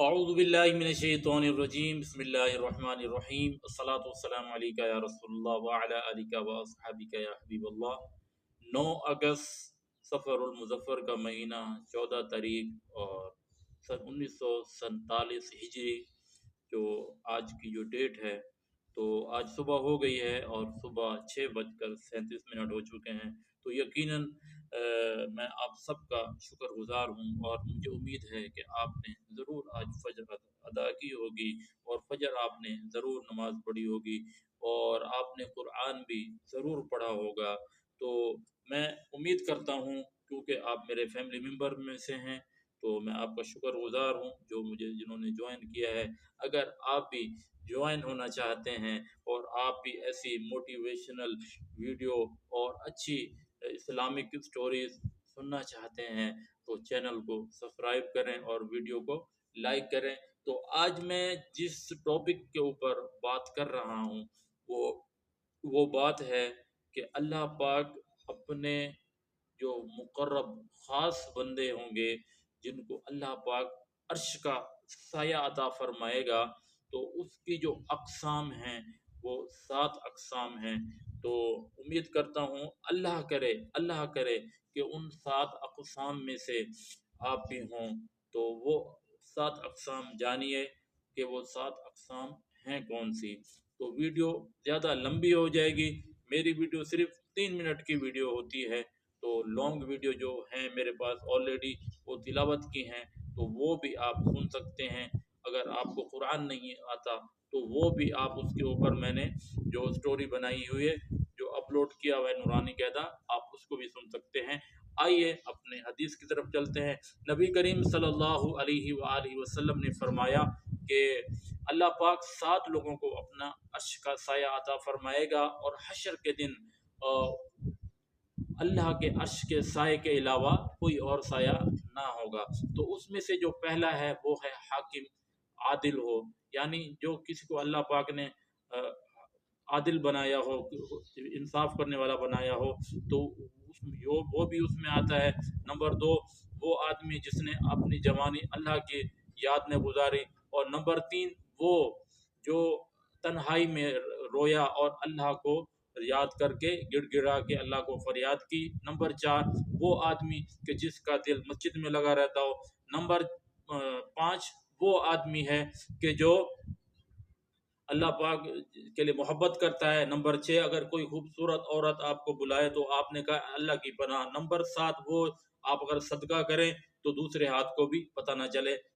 اعوذ باللہ من الشیطان الرجیم بسم اللہ الرحمن الرحیم الصلاۃ والسلام علیک یا رسول اللہ وعلی آلک و اصحابک یا حبیب اللہ۔ 9 اگست سفر المظفر کا مہینہ، 14 تاریخ اور سن 1947 ہجری، جو آج کی جو ڈیٹ ہے، تو آج صبح ہو گئی ہے اور صبح 6:37 ہو چکے ہیں۔ تو یقیناً میں آپ سب کا شکر گزار ہوں، اور مجھے امید ہے کہ آپ نے ضرور آج فجر ادا کی ہوگی، اور فجر آپ نے ضرور نماز پڑھی ہوگی، اور آپ نے قرآن بھی ضرور پڑھا ہوگا۔ تو میں امید کرتا ہوں، کیونکہ آپ میرے فیملی ممبر میں سے ہیں، تو میں آپ کا شکر گزار ہوں جنہوں نے جوائن کیا ہے۔ اگر آپ بھی جوائن ہونا چاہتے ہیں اور آپ بھی ایسی موٹیویشنل ویڈیو اور اچھی اسلامک سٹوریز سننا چاہتے ہیں، تو چینل کو سبسکرائب کریں اور ویڈیو کو لائک کریں۔ تو آج میں جس ٹاپک کے اوپر بات کر رہا ہوں، وہ بات ہے کہ اللہ پاک اپنے جو مقرب خاص بندے ہوں گے، جن کو اللہ پاک عرش کا سایہ عطا فرمائے گا، تو اس کی جو اقسام ہیں وہ 7 اقسام ہیں۔ تو امید کرتا ہوں، اللہ کرے کہ ان 7 اقسام میں سے آپ بھی ہوں۔ تو وہ 7 اقسام جانیے کہ وہ 7 اقسام ہیں کون سی۔ تو ویڈیو زیادہ لمبی ہو جائے گی، میری ویڈیو صرف 3 منٹ کی ویڈیو ہوتی ہے، تو لانگ ویڈیو جو ہیں میرے پاس آلریڈی وہ تلاوت کی ہیں، تو وہ بھی آپ سن سکتے ہیں۔ اگر آپ کو قرآن نہیں آتا تو وہ بھی آپ اس کے اوپر میں نے جو سٹوری بنائی ہوئی ہے، جو اپلوڈ کیا ہوا ہے نورانی قاعدہ، آپ اس کو بھی سن سکتے ہیں۔ آئیے اپنے حدیث کی طرف چلتے ہیں۔ نبی کریم صلی اللہ علیہ وآلہ وسلم نے فرمایا کہ اللہ پاک 7 لوگوں کو اپنا عرش کا سایہ عطا فرمائے گا، اور حشر کے دن اللہ کے عرش کے سائے کے علاوہ کوئی اور سایہ نہ ہوگا۔ تو اس میں سے جو پہلا ہے وہ ہے حاکم عادل ہو، یعنی جو کسی کو اللہ پاک نے عادل بنایا ہو، انصاف کرنے والا بنایا ہو، تو وہ بھی اس میں آتا ہے۔ نمبر 2، وہ آدمی جس نے اپنی جوانی اللہ کی یاد میں گزاری، اور نمبر 3، وہ جو تنہائی میں رویا اور اللہ کو یاد کر کے گڑ گڑا کے اللہ کو فریاد کی۔ نمبر 4، وہ آدمی کہ جس کا دل مسجد میں لگا رہتا ہو۔ نمبر 5، وہ آدمی ہے کہ جو اللہ پاک کے لیے محبت کرتا ہے۔ نمبر 6، اگر کوئی خوبصورت عورت آپ کو بلائے تو آپ نے کہا اللہ کی پناہ۔ نمبر 7، وہ آپ اگر صدقہ کریں تو دوسرے ہاتھ کو بھی پتہ نہ چلے۔